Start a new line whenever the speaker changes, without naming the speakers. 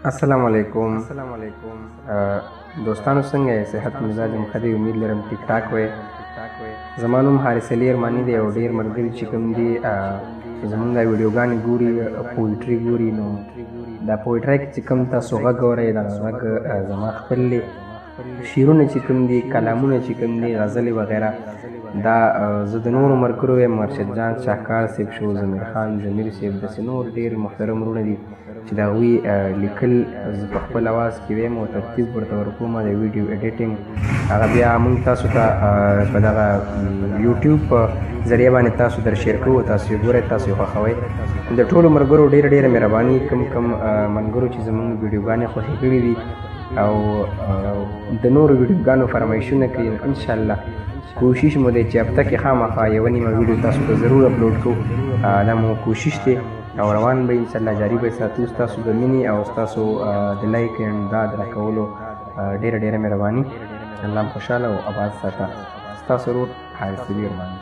السلام علیکم. دوستانو څنګه یې؟ صحت مزاج هم ښه دی، امید لرم ټیک ټاک وی. زما نوم حارث علي ارماني دی او ډېر ملګري چې کوم دي زمونږ دا ویډیوګانې ګوري، پویټري ګوري، نو دا پویټرۍ کې چې کوم تاسو غږ اورئ دغه غږ زما خپل دی. شعرونه چې کوم دي، کلامونه چې کوم دي، غزلې وغیره، دا زه د نورو ملګرو یم، مرشد جان شاهکار صاحب شو، ضمیر خان ضمیر صاحب، داسې نور ډېر محترم وروڼه دي چې د هغوی لیکل زه په خپل اواز کې ویم او ترتیب ورته ورکوم. د ویډیو ایډیټینګ هغه بیا موږ تاسو ته په دغه یوټیوب په ذریعه باندې تاسو در شیر کوو، تاسو یې ګورئ، تاسو یې خوښوئ. د ټولو ملګرو ډېره مهرباني، کوم ملګرو چې زموږ ویډیوګانې خوښې کړي دي او د نورو ویډیوګانو فرمایشونه کوي، انشاءالله کوشش مو دی چې هفته کې خامخا یوه نیمه ویډیو تاسو ته ضرور اپلوډ کړو. دا مو کوشش دی او روان به انشاءالله جاري به ساتو. ستاسو د مینې او ستاسو د لایک امداد راکولو ډېره مهرباني. الله خوشحاله او آباد ساته. ستاسو ورور حارث علي ارماني.